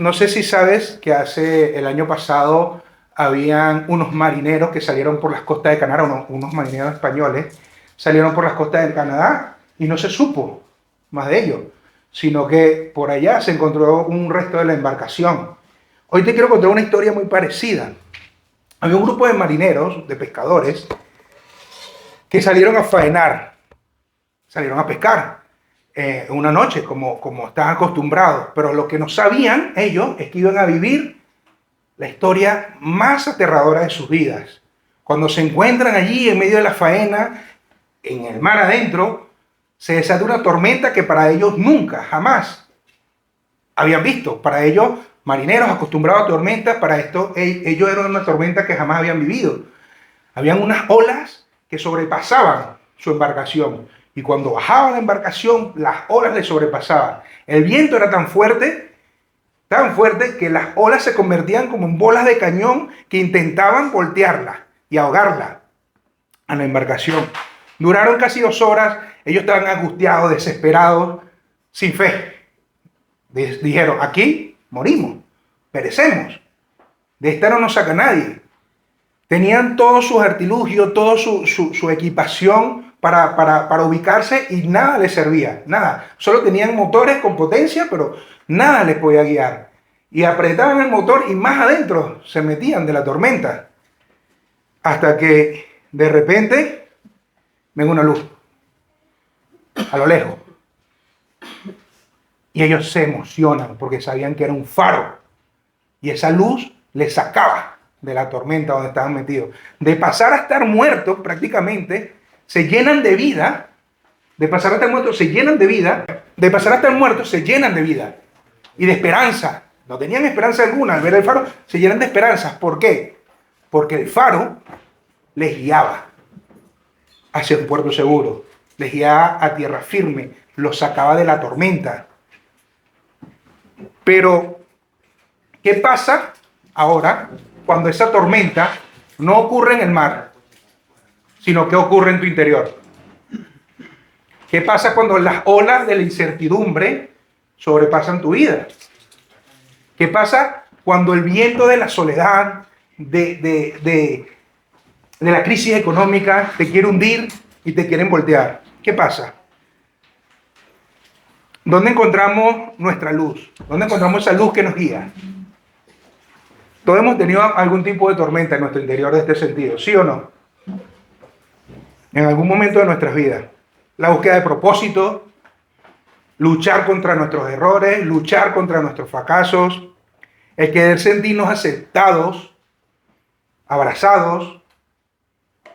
no sé si sabes que hace el año pasado habían unos marineros que salieron por las costas de Canadá, unos marineros españoles, salieron por las costas de Canadá y no se supo más de ellos, sino que por allá se encontró un resto de la embarcación. Hoy te quiero contar una historia muy parecida. Había un grupo de marineros, de pescadores, que salieron a faenar, salieron a pescar una noche, como estaban acostumbrados, pero lo que no sabían ellos es que iban a vivir la historia más aterradora de sus vidas. Cuando se encuentran allí en medio de la faena, en el mar adentro, se desata una tormenta que para ellos nunca, jamás habían visto. Para ellos, marineros acostumbrados a tormentas, para esto ellos eran una tormenta que jamás habían vivido. Habían unas olas que sobrepasaban su embarcación. Y cuando bajaba la embarcación, las olas le sobrepasaban. El viento era tan fuerte que las olas se convertían como en bolas de cañón que intentaban voltearla y ahogarla a la embarcación. Duraron casi 2 horas, ellos estaban angustiados, desesperados, sin fe. Dijeron, aquí morimos, perecemos, de esta no nos saca nadie. Tenían todos sus artilugios, toda su equipación para ubicarse y nada les servía, nada. Solo tenían motores con potencia, pero nada les podía guiar. Y apretaban el motor y más adentro se metían de la tormenta. Hasta que de repente ven una luz a lo lejos. Y ellos se emocionan porque sabían que era un faro. Y esa luz les sacaba de la tormenta donde estaban metidos. De pasar a estar muertos prácticamente, se llenan de vida. De pasar a estar muertos, se llenan de vida. De pasar a estar muertos, se llenan de vida. Y de esperanza. No tenían esperanza alguna. Al ver el faro, se llenan de esperanzas. ¿Por qué? Porque el faro les guiaba hacia un puerto seguro. Les guiaba a tierra firme. Los sacaba de la tormenta. Pero, ¿qué pasa ahora cuando esa tormenta no ocurre en el mar, sino que ocurre en tu interior? ¿Qué pasa cuando las olas de la incertidumbre sobrepasan tu vida? ¿Qué pasa cuando el viento de la soledad, de la crisis económica te quiere hundir y te quieren voltear? ¿Qué pasa? ¿Dónde encontramos nuestra luz? ¿Dónde encontramos esa luz que nos guía? Todos hemos tenido algún tipo de tormenta en nuestro interior de este sentido, ¿sí o no? En algún momento de nuestras vidas. La búsqueda de propósito, luchar contra nuestros errores, luchar contra nuestros fracasos, el querer sentirnos aceptados, abrazados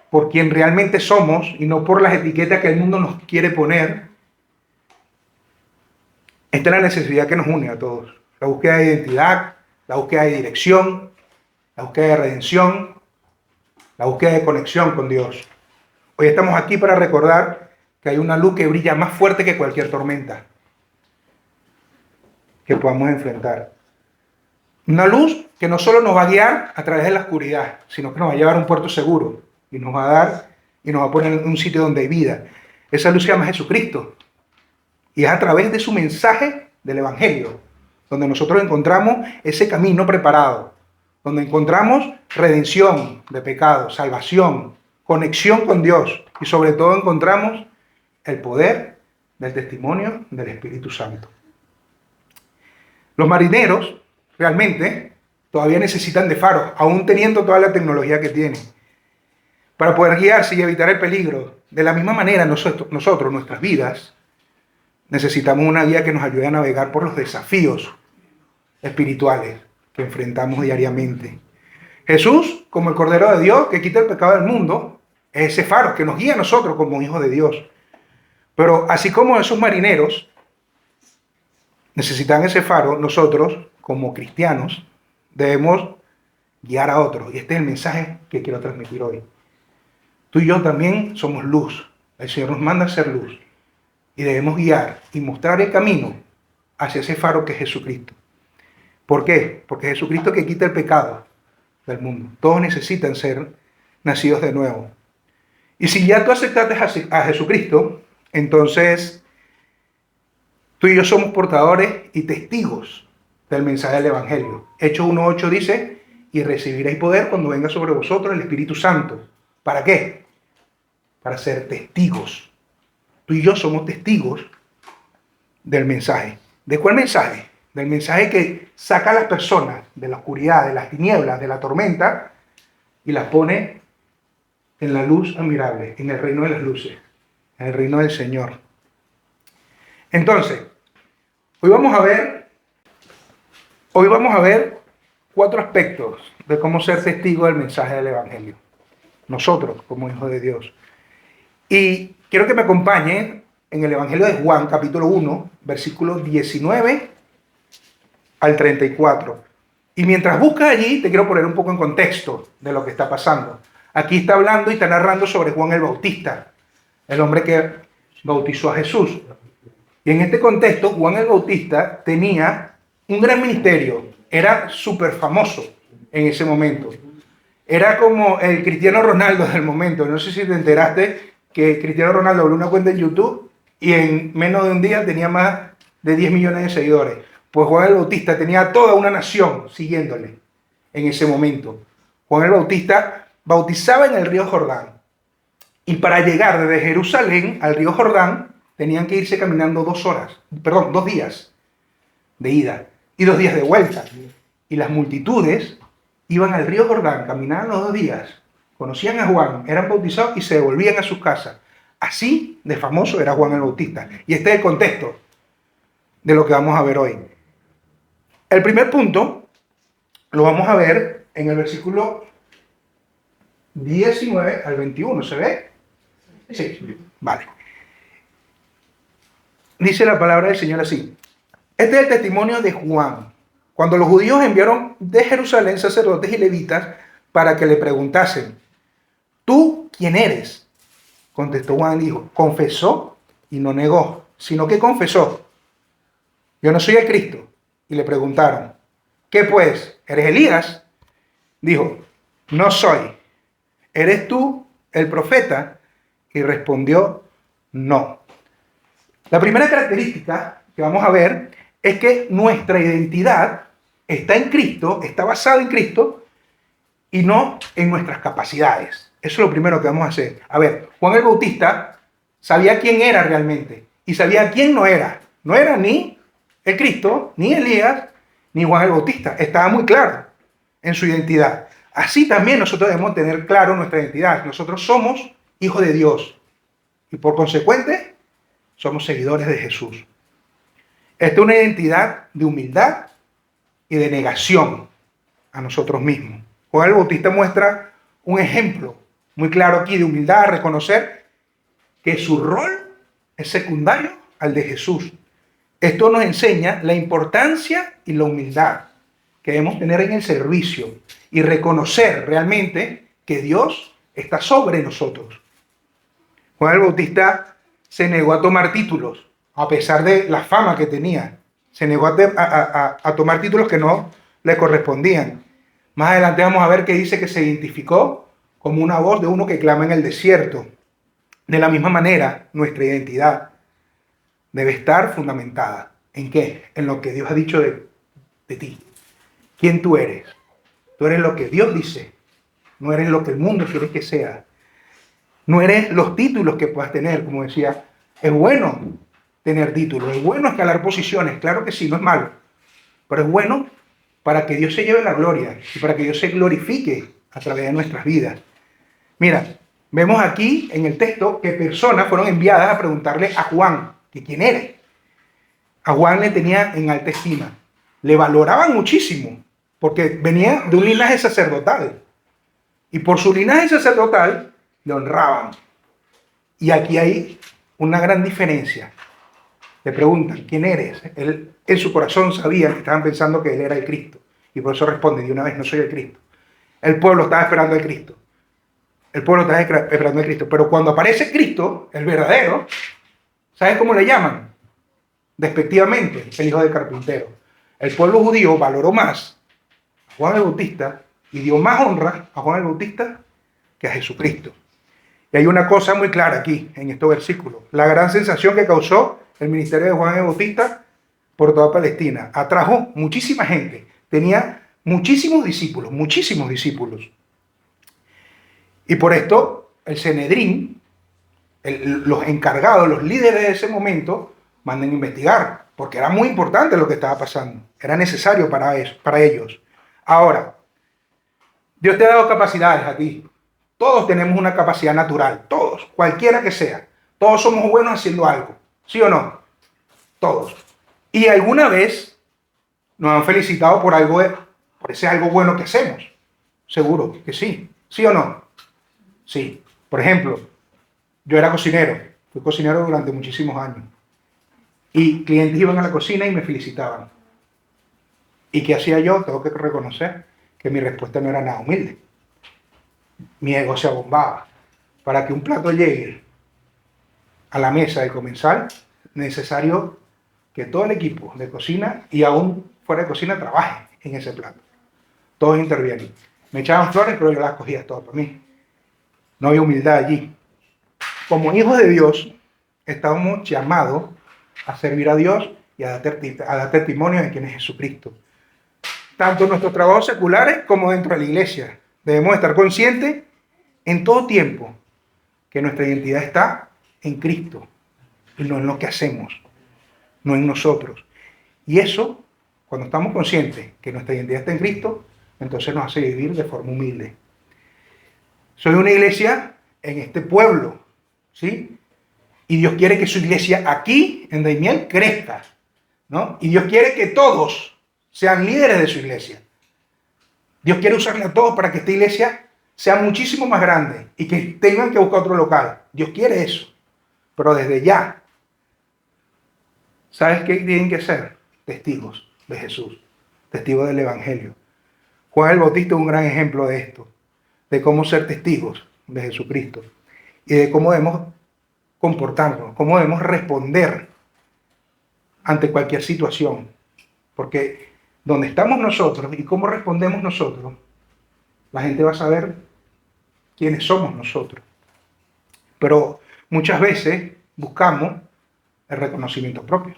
por quien realmente somos y no por las etiquetas que el mundo nos quiere poner. Esta es la necesidad que nos une a todos. La búsqueda de identidad, la búsqueda de dirección, la búsqueda de redención, la búsqueda de conexión con Dios. Hoy estamos aquí para recordar que hay una luz que brilla más fuerte que cualquier tormenta que podamos enfrentar. Una luz que no solo nos va a guiar a través de la oscuridad, sino que nos va a llevar a un puerto seguro y nos va a dar y nos va a poner en un sitio donde hay vida. Esa luz se llama Jesucristo. Y es a través de su mensaje del Evangelio donde nosotros encontramos ese camino preparado, donde encontramos redención de pecados, salvación, conexión con Dios y sobre todo encontramos el poder del testimonio del Espíritu Santo. Los marineros realmente todavía necesitan de faros, aún teniendo toda la tecnología que tienen, para poder guiarse y evitar el peligro. De la misma manera nosotros nuestras vidas, necesitamos una guía que nos ayude a navegar por los desafíos espirituales que enfrentamos diariamente. Jesús, como el Cordero de Dios que quita el pecado del mundo, es ese faro que nos guía a nosotros como hijos de Dios. Pero así como esos marineros necesitan ese faro, nosotros como cristianos debemos guiar a otros. Y este es el mensaje que quiero transmitir hoy. Tú y yo también somos luz. El Señor nos manda a ser luz. Y debemos guiar y mostrar el camino hacia ese faro que es Jesucristo. ¿Por qué? Porque Jesucristo que quita el pecado del mundo. Todos necesitan ser nacidos de nuevo. Y si ya tú aceptaste a Jesucristo, entonces tú y yo somos portadores y testigos del mensaje del Evangelio. Hechos 1:8 dice, y recibiréis poder cuando venga sobre vosotros el Espíritu Santo. ¿Para qué? Para ser testigos. Tú y yo somos testigos del mensaje. ¿De cuál mensaje? Del mensaje que saca a las personas de la oscuridad, de las tinieblas, de la tormenta y las pone en la luz admirable, en el reino de las luces, en el reino del Señor. Entonces, hoy vamos a ver 4 aspectos de cómo ser testigo del mensaje del Evangelio. Nosotros, como hijos de Dios. Y quiero que me acompañen en el Evangelio de Juan, capítulo 1, versículos 19 al 34. Y mientras buscas allí, te quiero poner un poco en contexto de lo que está pasando. Aquí está hablando y está narrando sobre Juan el Bautista, el hombre que bautizó a Jesús. Y en este contexto, Juan el Bautista tenía un gran ministerio, era súper famoso en ese momento. Era como el Cristiano Ronaldo del momento. No sé si te enteraste que Cristiano Ronaldo abrió una cuenta en YouTube y en menos de un día tenía más de 10 millones de seguidores. Pues Juan el Bautista tenía toda una nación siguiéndole en ese momento. Juan el Bautista bautizaba en el río Jordán. Y para llegar desde Jerusalén al río Jordán, tenían que irse caminando 2 días de ida y 2 días de vuelta. Y las multitudes iban al río Jordán, caminaban los 2 días, conocían a Juan, eran bautizados y se devolvían a sus casas. Así de famoso era Juan el Bautista. Y este es el contexto de lo que vamos a ver hoy. El primer punto lo vamos a ver en el versículo 19 al 21. ¿Se ve? Sí, vale. Dice la palabra del Señor así. Este es el testimonio de Juan. Cuando los judíos enviaron de Jerusalén sacerdotes y levitas para que le preguntasen, ¿tú quién eres? Contestó Juan y dijo, confesó y no negó, sino que confesó. Yo no soy el Cristo. Y le preguntaron, ¿qué pues? ¿Eres Elías? Dijo, no soy. ¿Eres tú el profeta? Y respondió, no. La primera característica que vamos a ver es que nuestra identidad está en Cristo, está basada en Cristo y no en nuestras capacidades. Eso es lo primero que vamos a hacer. A ver, Juan el Bautista sabía quién era realmente y sabía quién no era. No era ni el Cristo, ni Elías, ni Juan el Bautista. Estaba muy claro en su identidad. Así también nosotros debemos tener claro nuestra identidad. Nosotros somos hijos de Dios y por consecuente somos seguidores de Jesús. Esta es una identidad de humildad y de negación a nosotros mismos. Juan el Bautista muestra un ejemplo muy claro aquí de humildad, a reconocer que su rol es secundario al de Jesús. Esto nos enseña la importancia y la humildad que debemos tener en el servicio y reconocer realmente que Dios está sobre nosotros. Juan el Bautista se negó a tomar títulos, a pesar de la fama que tenía. Se negó a tomar títulos que no le correspondían. Más adelante vamos a ver que dice que se identificó como una voz de uno que clama en el desierto. De la misma manera, nuestra identidad debe estar fundamentada. ¿En qué? En lo que Dios ha dicho de ti. ¿Quién tú eres? Tú eres lo que Dios dice. No eres lo que el mundo quiere que sea. No eres los títulos que puedas tener. Como decía, es bueno tener títulos. Es bueno escalar posiciones. Claro que sí, no es malo. Pero es bueno para que Dios se lleve la gloria y para que Dios se glorifique a través de nuestras vidas. Mira, vemos aquí en el texto que personas fueron enviadas a preguntarle a Juan que quién era. A Juan le tenía en alta estima. Le valoraban muchísimo porque venía de un linaje sacerdotal. Y por su linaje sacerdotal le honraban. Y aquí hay una gran diferencia. Le preguntan, ¿quién eres? Él en su corazón sabía que estaban pensando que él era el Cristo. Y por eso responde de una vez, no soy el Cristo. El pueblo estaba esperando al Cristo. El pueblo estaba esperando al Cristo. Pero cuando aparece Cristo, el verdadero, ¿sabes cómo le llaman? Despectivamente, el hijo del carpintero. El pueblo judío valoró más a Juan el Bautista y dio más honra a Juan el Bautista que a Jesucristo. Y hay una cosa muy clara aquí, en estos versículos. La gran sensación que causó el ministerio de Juan el Bautista por toda Palestina. Atrajo muchísima gente. Tenía muchísimos discípulos, muchísimos discípulos. Y por esto el Sanedrín, los encargados, los líderes de ese momento, mandan a investigar, porque era muy importante lo que estaba pasando. Era necesario para ellos. Ahora, Dios te ha dado capacidades a ti. Todos tenemos una capacidad natural, todos, cualquiera que sea. Todos somos buenos haciendo algo, ¿sí o no? Todos. Y alguna vez nos han felicitado por por ese algo bueno que hacemos. Seguro que sí, ¿sí o no? Sí. Por ejemplo, yo era cocinero, fui cocinero durante muchísimos años. Y clientes iban a la cocina y me felicitaban. ¿Y qué hacía yo? Tengo que reconocer que mi respuesta no era nada humilde. Mi ego se abombaba. Para que un plato llegue a la mesa de comensal, necesario que todo el equipo de cocina y aún fuera de cocina trabaje en ese plato. Todos intervienen. Me echaban flores, pero yo las cogía todas para mí. No había humildad allí. Como hijos de Dios, estábamos llamados a servir a Dios y a dar testimonio de quién es Jesucristo. Tanto en nuestros trabajos seculares como dentro de la iglesia. Debemos estar conscientes en todo tiempo que nuestra identidad está en Cristo y no en lo que hacemos, no en nosotros. Y eso, cuando estamos conscientes que nuestra identidad está en Cristo, entonces nos hace vivir de forma humilde. Soy una iglesia en este pueblo, ¿sí? Y Dios quiere que su iglesia aquí, en Daimiel, crezca, ¿no? Y Dios quiere que todos sean líderes de su iglesia. Dios quiere usarle a todos para que esta iglesia sea muchísimo más grande y que tengan que buscar otro local. Dios quiere eso. Pero desde ya, ¿sabes qué tienen que ser? Testigos de Jesús, testigos del Evangelio. Juan el Bautista es un gran ejemplo de esto, de cómo ser testigos de Jesucristo y de cómo debemos comportarnos, cómo debemos responder ante cualquier situación. Porque donde estamos nosotros y cómo respondemos nosotros, la gente va a saber quiénes somos nosotros. Pero muchas veces buscamos el reconocimiento propio.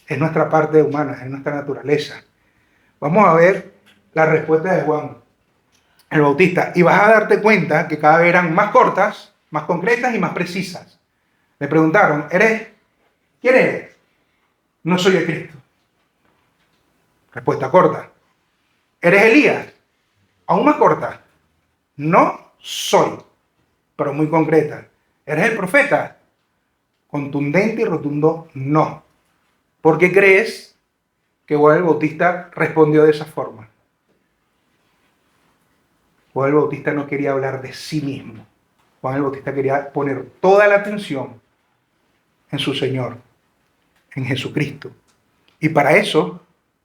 Es nuestra parte humana, es nuestra naturaleza. Vamos a ver la respuesta de Juan el Bautista. Y vas a darte cuenta que cada vez eran más cortas, más concretas y más precisas. Le preguntaron, ¿quién eres? No soy el Cristo. Respuesta corta. ¿Eres Elías? Aún más corta. No soy, pero muy concreta. ¿Eres el profeta? Contundente y rotundo, no. ¿Por qué crees que Juan el Bautista respondió de esa forma? Juan el Bautista no quería hablar de sí mismo. Juan el Bautista quería poner toda la atención en su Señor, en Jesucristo. Y para eso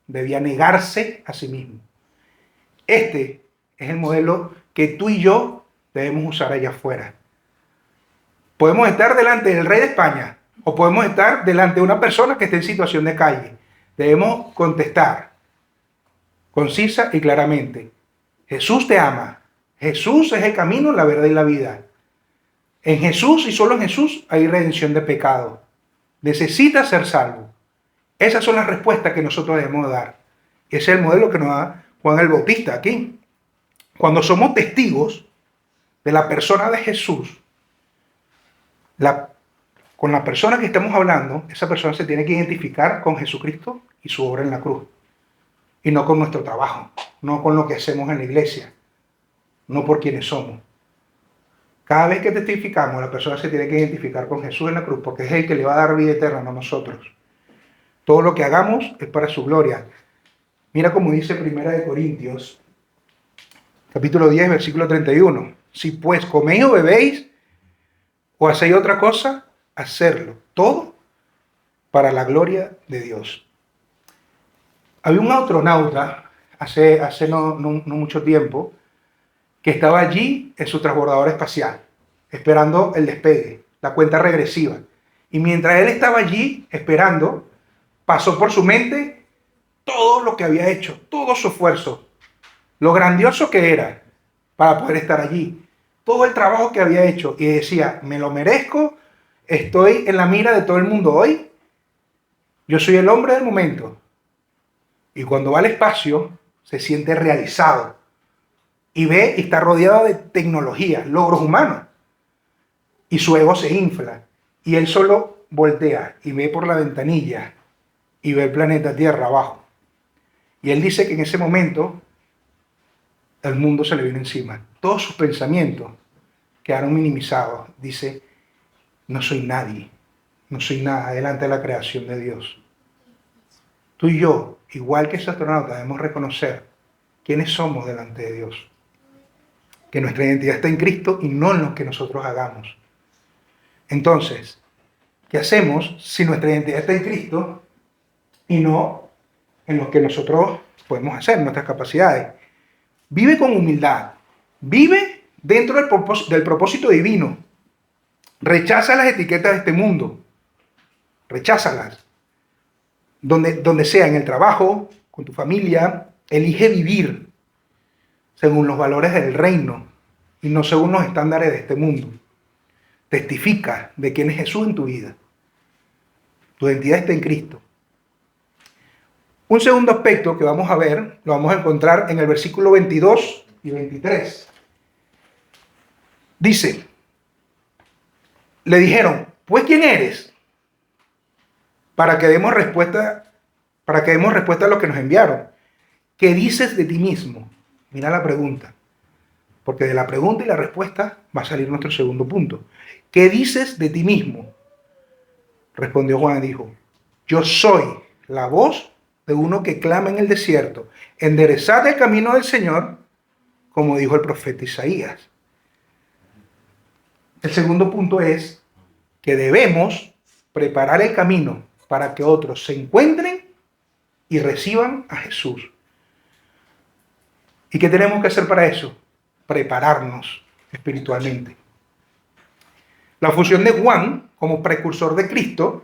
debía negarse a sí mismo. Este es el modelo que tú y yo debemos usar allá afuera. Podemos estar delante del rey de España o podemos estar delante de una persona que esté en situación de calle. Debemos contestar concisa y claramente. Jesús te ama. Jesús es el camino, la verdad y la vida. En Jesús y solo en Jesús hay redención de pecado. Necesitas ser salvo. Esas son las respuestas que nosotros debemos dar. Ese es el modelo que nos da Juan el Bautista aquí. Cuando somos testigos de la persona de Jesús, con la persona que estamos hablando, esa persona se tiene que identificar con Jesucristo y su obra en la cruz. Y no con nuestro trabajo, no con lo que hacemos en la iglesia, no por quienes somos. Cada vez que testificamos, la persona se tiene que identificar con Jesús en la cruz, porque es el que le va a dar vida eterna, no a nosotros. Todo lo que hagamos es para su gloria. Mira cómo dice 1 Corintios, capítulo 10, versículo 31. Si pues coméis o bebéis, o hacéis otra cosa, hacerlo todo para la gloria de Dios. Había un astronauta hace no mucho tiempo que estaba allí en su transbordador espacial, esperando el despegue, la cuenta regresiva. Y mientras él estaba allí esperando, pasó por su mente todo lo que había hecho, todo su esfuerzo, lo grandioso que era para poder estar allí, todo el trabajo que había hecho, y decía, me lo merezco, estoy en la mira de todo el mundo hoy, Yo soy el hombre del momento. Y cuando va al espacio, se siente realizado. Y ve y está rodeado de tecnología, logros humanos. Y su ego se infla. Y él solo voltea y ve por la ventanilla y ve el planeta Tierra abajo. Y él dice que en ese momento el mundo se le vino encima. Todos sus pensamientos quedaron minimizados. Dice, no soy nadie, no soy nada delante de la creación de Dios. Tú y yo, igual que ese astronauta, debemos reconocer quiénes somos delante de Dios. Que nuestra identidad está en Cristo y no en lo que nosotros hagamos. Entonces, ¿qué hacemos si nuestra identidad está en Cristo y no en lo que nosotros podemos hacer, nuestras capacidades? Vive con humildad. Vive dentro del propósito divino. Rechaza las etiquetas de este mundo. Recházalas. Donde sea, en el trabajo, con tu familia, elige vivir según los valores del reino y no según los estándares de este mundo. Testifica de quién es Jesús en tu vida. Tu identidad está en Cristo. Un segundo aspecto que vamos a ver, lo vamos a encontrar en el versículo 22 y 23. Dice, le dijeron, pues ¿quién eres? Para que demos respuesta a lo que nos enviaron. ¿Qué dices de ti mismo? Mira la pregunta. Porque de la pregunta y la respuesta va a salir nuestro segundo punto. ¿Qué dices de ti mismo? Respondió Juan y dijo, yo soy la voz de uno que clama en el desierto. Enderezad el camino del Señor, como dijo el profeta Isaías. El segundo punto es que debemos preparar el camino para que otros se encuentren y reciban a Jesús. ¿Y qué tenemos que hacer para eso? Prepararnos espiritualmente. La función de Juan, como precursor de Cristo,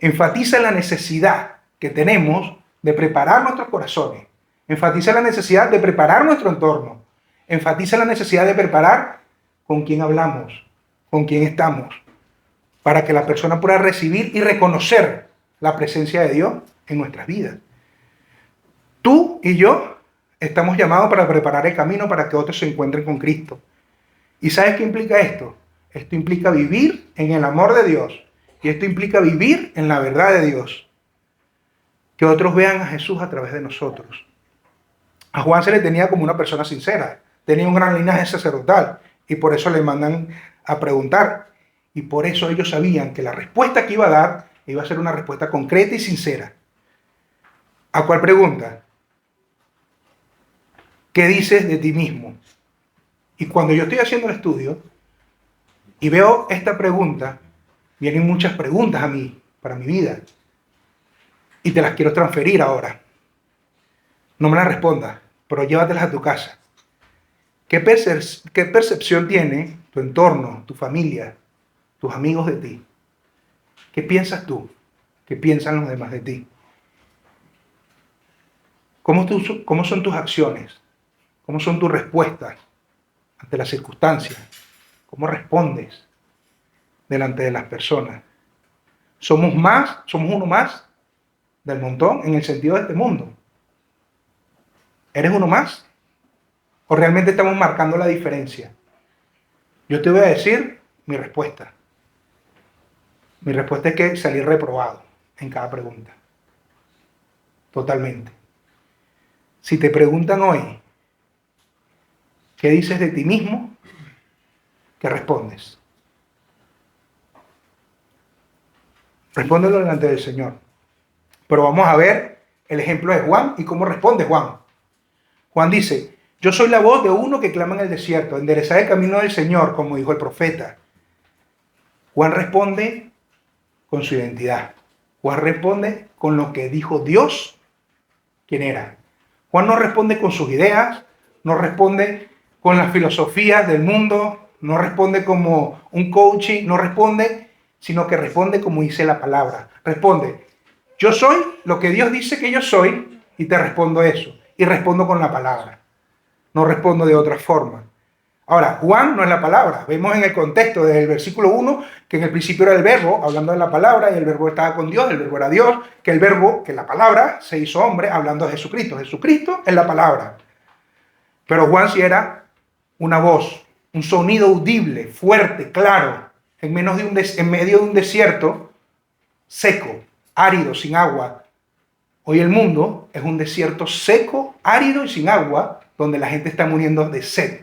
enfatiza la necesidad que tenemos de preparar nuestros corazones, enfatiza la necesidad de preparar nuestro entorno, enfatiza la necesidad de preparar con quién hablamos, con quién estamos, para que la persona pueda recibir y reconocer la presencia de Dios en nuestras vidas. Tú y yo estamos llamados para preparar el camino para que otros se encuentren con Cristo. ¿Y sabes qué implica esto? Esto implica vivir en el amor de Dios. Y esto implica vivir en la verdad de Dios. Que otros vean a Jesús a través de nosotros. A Juan se le tenía como una persona sincera. Tenía un gran linaje sacerdotal. Y por eso le mandan a preguntar. Y por eso ellos sabían que la respuesta que iba a dar iba a ser una respuesta concreta y sincera. ¿A cuál pregunta? ¿Qué dices de ti mismo? Y cuando yo estoy haciendo el estudio y veo esta pregunta, vienen muchas preguntas a mí, para mi vida. Y te las quiero transferir ahora. No me las respondas, pero llévatelas a tu casa. ¿Qué percepción tiene tu entorno, tu familia, tus amigos de ti? ¿Qué piensas tú? ¿Qué piensan los demás de ti? ¿Cómo son tus acciones? ¿Cómo son tus respuestas ante las circunstancias? ¿Cómo respondes delante de las personas? Somos uno más del montón en el sentido de este mundo. ¿Eres uno más? ¿O realmente estamos marcando la diferencia? Yo te voy a decir mi respuesta. Mi respuesta es que salí reprobado en cada pregunta. Totalmente. Si te preguntan hoy, ¿qué dices de ti mismo? ¿Qué respondes? Respóndelo delante del Señor. Pero vamos a ver el ejemplo de Juan y cómo responde Juan. Juan dice, yo soy la voz de uno que clama en el desierto, enderezad el camino del Señor, como dijo el profeta. Juan responde con su identidad. Juan responde con lo que dijo Dios, quién era. Juan no responde con sus ideas, no responde con las filosofías del mundo, no responde como un coaching, no responde, sino que responde como dice la palabra. Responde, yo soy lo que Dios dice que yo soy y te respondo eso. Y respondo con la palabra. No respondo de otra forma. Ahora, Juan no es la palabra. Vemos en el contexto del versículo 1 que en el principio era el verbo, hablando de la palabra, y el verbo estaba con Dios, el verbo era Dios, que el verbo, que la palabra, se hizo hombre, hablando de Jesucristo. Jesucristo es la palabra. Pero Juan sí era una voz, un sonido audible, fuerte, claro, en medio de un desierto seco, árido, sin agua. Hoy el mundo es un desierto seco, árido y sin agua, donde la gente está muriendo de sed.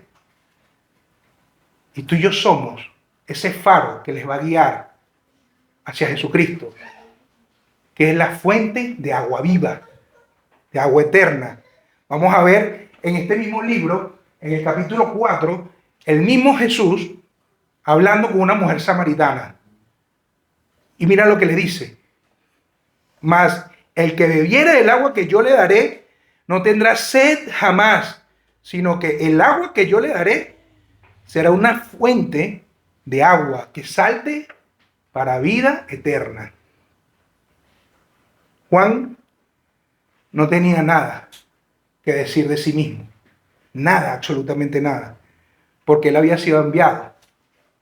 Y tú y yo somos ese faro que les va a guiar hacia Jesucristo, que es la fuente de agua viva, de agua eterna. Vamos a ver en este mismo libro, en el capítulo 4, el mismo Jesús hablando con una mujer samaritana. Y mira lo que le dice. Mas el que bebiere del agua que yo le daré, no tendrá sed jamás, sino que el agua que yo le daré será una fuente de agua que salte para vida eterna. Juan no tenía nada que decir de sí mismo. Nada, absolutamente nada. Porque él había sido enviado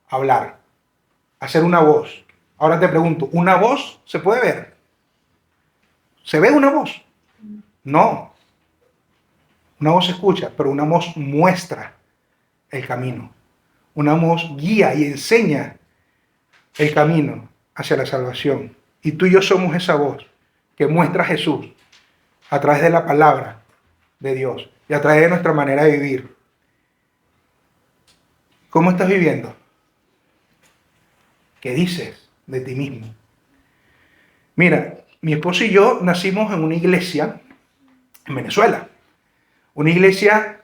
a hablar, a hacer una voz. Ahora te pregunto, ¿una voz se puede ver? ¿Se ve una voz? No. Una voz se escucha, pero una voz muestra el camino. Una voz guía y enseña el camino hacia la salvación. Y tú y yo somos esa voz que muestra a Jesús a través de la palabra de Dios y a través de nuestra manera de vivir. ¿Cómo estás viviendo? ¿Qué dices de ti mismo? Mira, mi esposo y yo nacimos en una iglesia en Venezuela. Una iglesia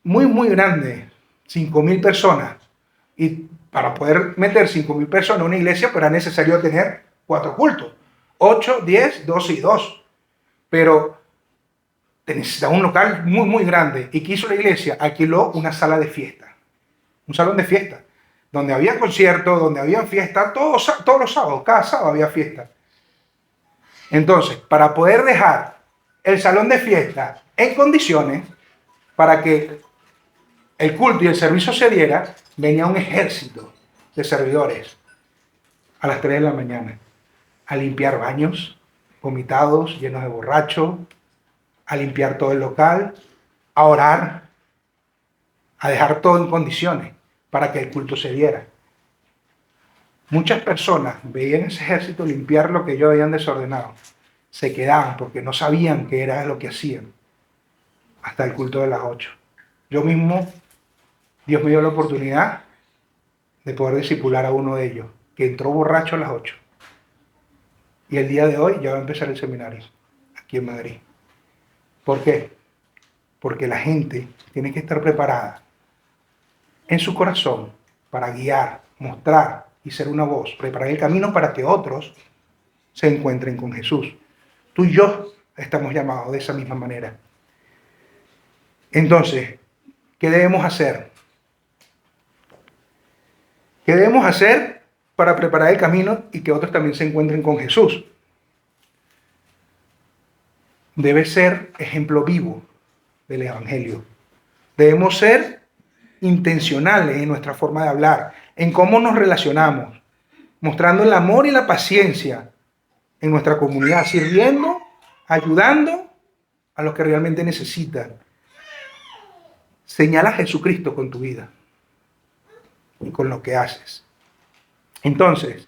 muy, muy grande, 5.000 personas. Y para poder meter 5.000 personas en una iglesia, pues era necesario tener 4 cultos. 8, 10, 12 y 2. Pero te necesitaba un local muy, muy grande. ¿Y qué hizo la iglesia? Alquiló una sala de fiesta. Un salón de fiesta. Donde había conciertos, donde había fiestas, todos los sábados, cada sábado había fiesta. Entonces, para poder dejar el salón de fiesta en condiciones para que el culto y el servicio se diera, venía un ejército de servidores a las 3 de la mañana a limpiar baños vomitados, llenos de borrachos, a limpiar todo el local, a orar, a dejar todo en condiciones para que el culto se diera. Muchas personas veían ese ejército limpiar lo que ellos habían desordenado. Se quedaban porque no sabían qué era lo que hacían hasta el culto de las 8. Yo mismo, Dios me dio la oportunidad de poder discipular a uno de ellos, que entró borracho a las 8. Y el día de hoy ya va a empezar el seminario, aquí en Madrid. ¿Por qué? Porque la gente tiene que estar preparada en su corazón para guiar, mostrar y ser una voz, preparar el camino para que otros se encuentren con Jesús. Tú y yo estamos llamados de esa misma manera. Entonces, ¿qué debemos hacer? ¿Qué debemos hacer para preparar el camino y que otros también se encuentren con Jesús? Debe ser ejemplo vivo del Evangelio. Debemos ser intencionales en nuestra forma de hablar, en cómo nos relacionamos, mostrando el amor y la paciencia en nuestra comunidad, sirviendo, ayudando a los que realmente necesitan. Señala a Jesucristo con tu vida y con lo que haces. Entonces,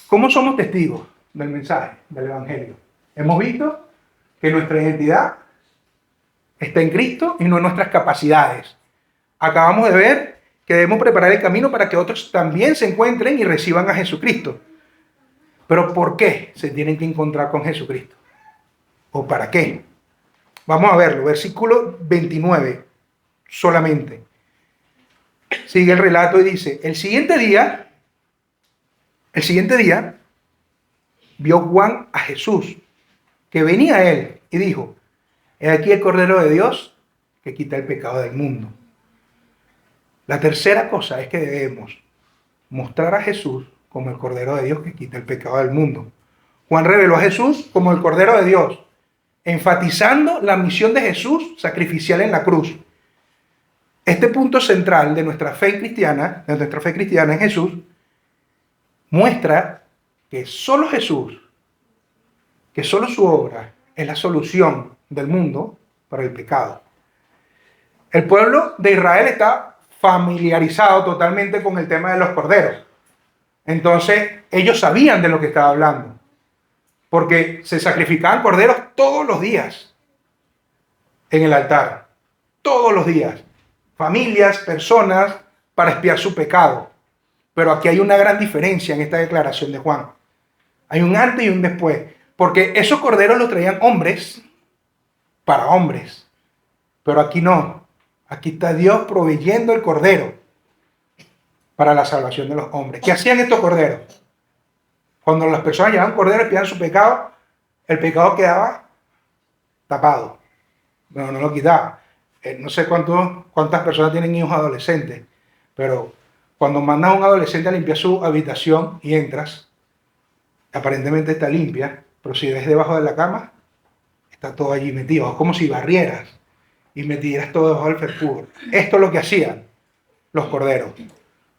¿cómo somos testigos del mensaje, del Evangelio? Hemos visto que nuestra identidad está en Cristo y no en nuestras capacidades. Acabamos de ver que debemos preparar el camino para que otros también se encuentren y reciban a Jesucristo. Pero ¿por qué se tienen que encontrar con Jesucristo? ¿O para qué? Vamos a verlo, versículo 29 solamente. Sigue el relato y dice, el siguiente día, vio Juan a Jesús, que venía a él, y dijo, he aquí el Cordero de Dios que quita el pecado del mundo. La tercera cosa es que debemos mostrar a Jesús como el Cordero de Dios que quita el pecado del mundo. Juan reveló a Jesús como el Cordero de Dios, enfatizando la misión de Jesús sacrificial en la cruz. Este punto central de nuestra fe cristiana en Jesús, muestra que solo Jesús, que solo su obra es la solución del mundo para el pecado. El pueblo de Israel está familiarizado totalmente con el tema de los corderos. Entonces, ellos sabían de lo que estaba hablando, porque se sacrificaban corderos todos los días en el altar, todos los días. Familias, personas, para expiar su pecado. Pero aquí hay una gran diferencia en esta declaración de Juan. Hay un antes y un después, porque esos corderos los traían hombres para hombres, pero aquí no. Aquí está Dios proveyendo el cordero para la salvación de los hombres. ¿Qué hacían estos corderos? Cuando las personas llevaban cordero y expiaban su pecado, el pecado quedaba tapado. No lo quitaba. No sé cuántas personas tienen hijos adolescentes, pero cuando mandas a un adolescente a limpiar su habitación y entras, aparentemente está limpia, pero si ves debajo de la cama, está todo allí metido. Es como si barrieras y metieras todo debajo del felpudo. Esto es lo que hacían los corderos.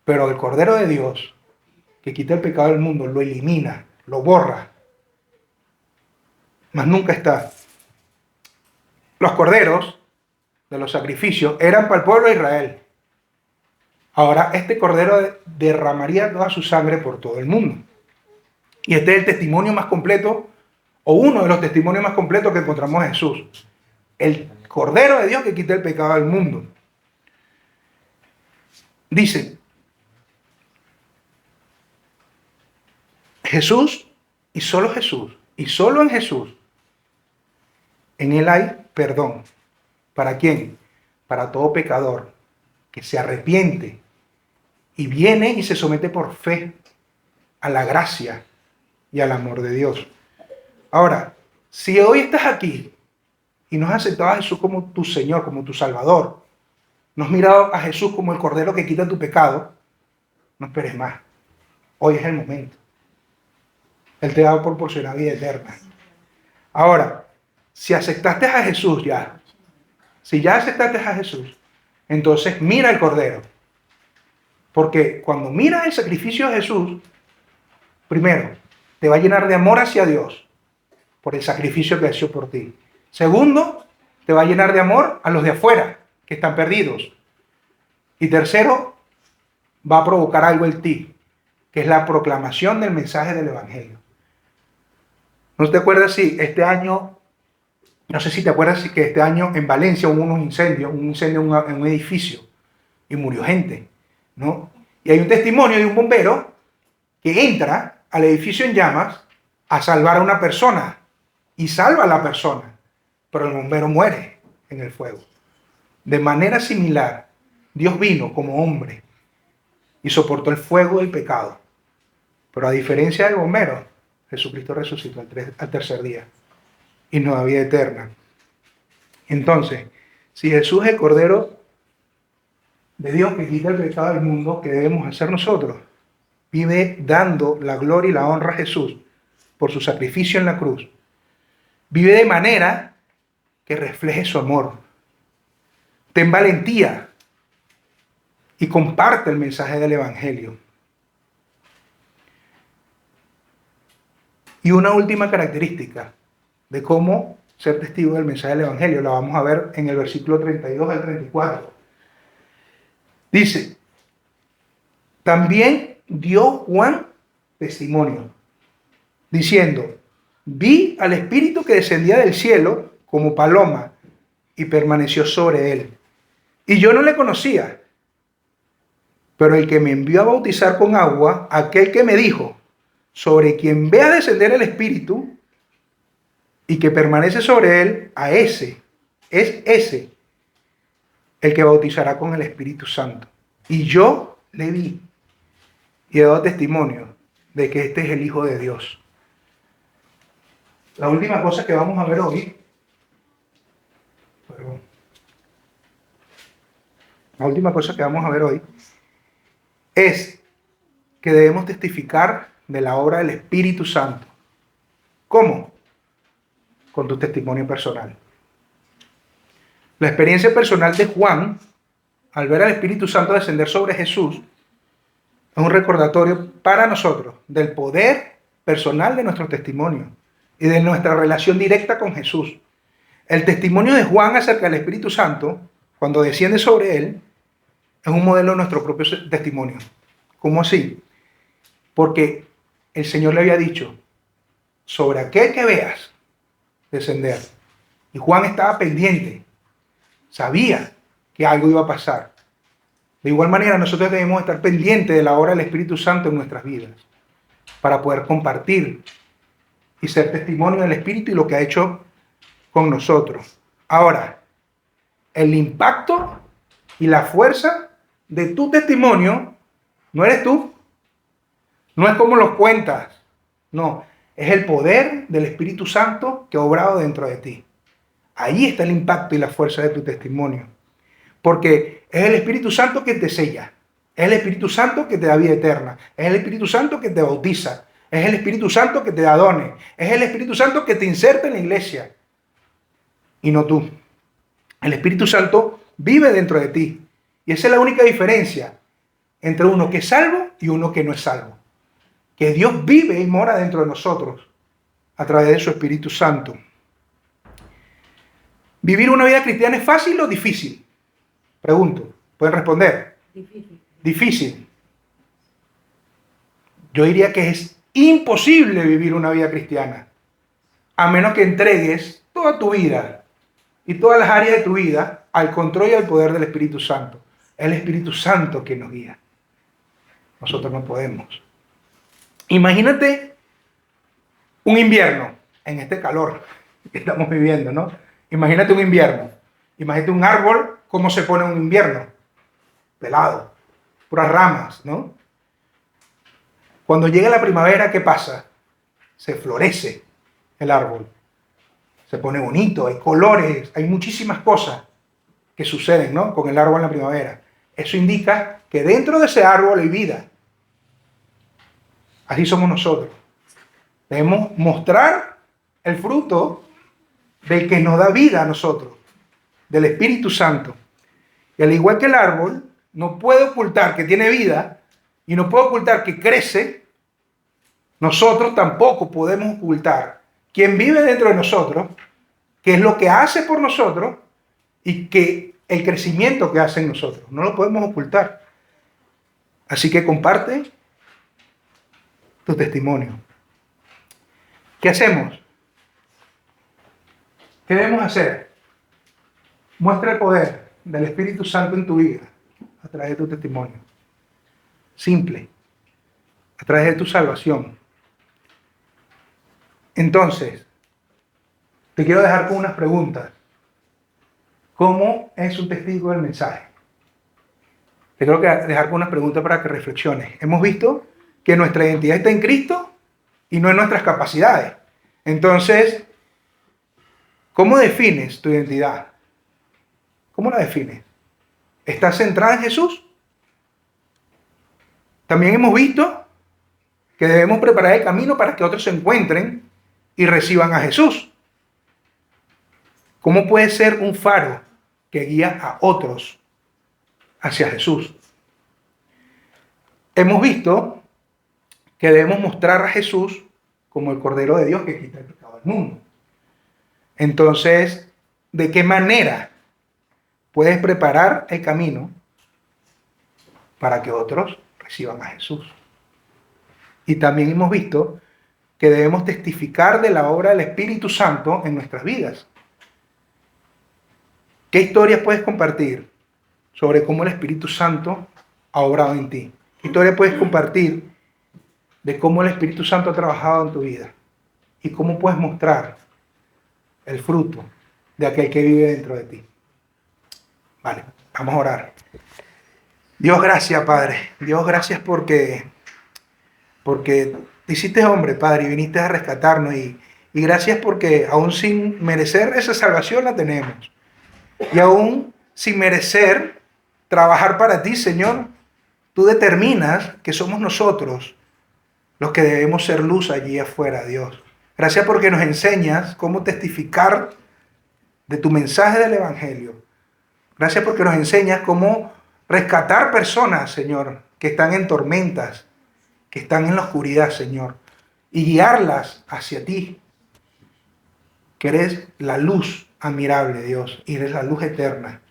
Pero el Cordero de Dios, que quita el pecado del mundo, lo elimina, lo borra. Mas nunca está. Los corderos de los sacrificios eran para el pueblo de Israel. Ahora, este cordero derramaría toda su sangre por todo el mundo. Y este es el testimonio más completo, o uno de los testimonios más completos que encontramos en Jesús. El Cordero de Dios que quita el pecado del mundo. Dice, Jesús, y solo en Jesús, en Él hay perdón. ¿Para quién? Para todo pecador que se arrepiente y viene y se somete por fe a la gracia y al amor de Dios. Ahora, si hoy estás aquí y no has aceptado a Jesús como tu Señor, como tu Salvador, no has mirado a Jesús como el Cordero que quita tu pecado, no esperes más. Hoy es el momento. Él te va a proporcionar vida eterna. Ahora, si aceptaste a Jesús ya, si ya aceptaste a Jesús, entonces mira el Cordero. Porque cuando miras el sacrificio de Jesús, primero, te va a llenar de amor hacia Dios por el sacrificio que hizo por ti. Segundo, te va a llenar de amor a los de afuera, que están perdidos. Y tercero, va a provocar algo en ti, que es la proclamación del mensaje del Evangelio. ¿No te acuerdas si este año, no sé si te acuerdas que este año en Valencia hubo un incendio en un edificio y murió gente, ¿no? Y hay un testimonio de un bombero que entra al edificio en llamas a salvar a una persona y salva a la persona, pero el bombero muere en el fuego. De manera similar, Dios vino como hombre y soportó el fuego del pecado, pero a diferencia del bombero, Jesucristo resucitó al tercer día y nos da vida eterna. Entonces, si Jesús es el Cordero de Dios que quita el pecado del mundo, ¿qué debemos hacer nosotros? Vive dando la gloria y la honra a Jesús por su sacrificio en la cruz. Vive de manera que refleje su amor. Ten valentía y comparte el mensaje del Evangelio. Y una última característica de cómo ser testigo del mensaje del Evangelio, la vamos a ver en el versículo 32 al 34. Dice, también dio Juan testimonio, diciendo, vi al Espíritu que descendía del cielo como paloma y permaneció sobre él. Y yo no le conocía, pero el que me envió a bautizar con agua, aquel que me dijo, sobre quien vea descender el Espíritu y que permanece sobre él, es ese el que bautizará con el Espíritu Santo. Y yo le vi y he dado testimonio de que este es el Hijo de Dios. La última cosa que vamos a ver hoy, es que debemos testificar de la obra del Espíritu Santo. ¿Cómo? Con tu testimonio personal. La experiencia personal de Juan al ver al Espíritu Santo descender sobre Jesús, es un recordatorio para nosotros del poder personal de nuestro testimonio y de nuestra relación directa con Jesús. El testimonio de Juan acerca del Espíritu Santo, cuando desciende sobre él, es un modelo de nuestro propio testimonio. ¿Cómo así? Porque el Señor le había dicho, sobre aquel que veas descender. Y Juan estaba pendiente, sabía que algo iba a pasar. De igual manera, nosotros debemos estar pendientes de la obra del Espíritu Santo en nuestras vidas, para poder compartir y ser testimonio del Espíritu y lo que ha hecho con nosotros. Ahora, el impacto y la fuerza de tu testimonio no eres tú, no es como lo cuentas, no, es el poder del Espíritu Santo que ha obrado dentro de ti. Ahí está el impacto y la fuerza de tu testimonio, porque es el Espíritu Santo que te sella, es el Espíritu Santo que te da vida eterna, es el Espíritu Santo que te bautiza, es el Espíritu Santo que te da dones, es el Espíritu Santo que te inserta en la iglesia, y no tú. El Espíritu Santo vive dentro de ti, y esa es la única diferencia entre uno que es salvo y uno que no es salvo. Que Dios vive y mora dentro de nosotros a través de su Espíritu Santo. ¿Vivir una vida cristiana es fácil o difícil? Pregunto. ¿Pueden responder? Difícil. Difícil. Yo diría que es imposible vivir una vida cristiana, a menos que entregues toda tu vida y todas las áreas de tu vida al control y al poder del Espíritu Santo. Es el Espíritu Santo que nos guía. Nosotros no podemos. Imagínate un invierno en este calor que estamos viviendo, ¿no? Imagínate un invierno. Imagínate un árbol, cómo se pone un invierno. Pelado, puras ramas, ¿no? Cuando llega la primavera, ¿qué pasa? Se florece el árbol. Se pone bonito, hay colores, hay muchísimas cosas que suceden, ¿no? Con el árbol en la primavera. Eso indica que dentro de ese árbol hay vida. Así somos nosotros. Debemos mostrar el fruto del que nos da vida a nosotros, del Espíritu Santo. Y al igual que el árbol, no puede ocultar que tiene vida y no puede ocultar que crece, nosotros tampoco podemos ocultar quién vive dentro de nosotros, qué es lo que hace por nosotros y que el crecimiento que hace en nosotros. No lo podemos ocultar. Así que comparte tu testimonio. ¿Qué hacemos? ¿Qué debemos hacer? Muestra el poder del Espíritu Santo en tu vida a través de tu testimonio. Simple. A través de tu salvación. Entonces, te quiero dejar con unas preguntas. ¿Cómo es un testigo del mensaje? Te quiero dejar con unas preguntas para que reflexiones. Hemos visto que nuestra identidad está en Cristo y no en nuestras capacidades. Entonces, ¿cómo defines tu identidad? ¿Cómo la defines? ¿Estás centrada en Jesús? También hemos visto que debemos preparar el camino para que otros se encuentren y reciban a Jesús. ¿Cómo puede ser un faro que guía a otros hacia Jesús? Hemos visto que debemos mostrar a Jesús como el Cordero de Dios que quita el pecado del mundo. Entonces, ¿de qué manera puedes preparar el camino para que otros reciban a Jesús? Y también hemos visto que debemos testificar de la obra del Espíritu Santo en nuestras vidas. ¿Qué historias puedes compartir sobre cómo el Espíritu Santo ha obrado en ti? ¿Qué historia puedes compartir de cómo el Espíritu Santo ha trabajado en tu vida? ¿Y cómo puedes mostrar el fruto de aquel que vive dentro de ti? Vale, vamos a orar. Dios, gracias, Padre. Dios, gracias porque te hiciste hombre, Padre, y viniste a rescatarnos. Y gracias porque aún sin merecer esa salvación la tenemos. Y aún sin merecer trabajar para ti, Señor, tú determinas que somos nosotros los que debemos ser luz allí afuera, Dios. Gracias porque nos enseñas cómo testificar de tu mensaje del Evangelio. Gracias porque nos enseñas cómo rescatar personas, Señor, que están en tormentas, que están en la oscuridad, Señor, y guiarlas hacia ti, que eres la luz admirable, Dios, y eres la luz eterna.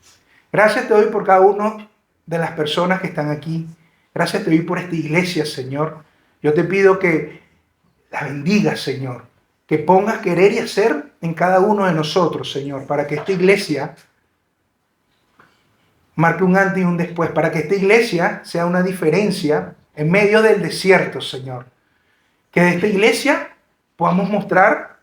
Gracias te doy por cada uno de las personas que están aquí. Gracias te doy por esta iglesia, Señor. Yo te pido que la bendigas, Señor, que pongas querer y hacer en cada uno de nosotros, Señor, para que esta iglesia marque un antes y un después, para que esta iglesia sea una diferencia en medio del desierto, Señor. Que de esta iglesia podamos mostrar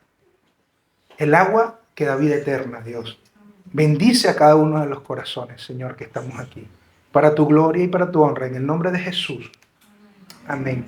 el agua que da vida eterna, Dios. Bendice a cada uno de los corazones, Señor, que estamos aquí, para tu gloria y para tu honra, en el nombre de Jesús. Amén.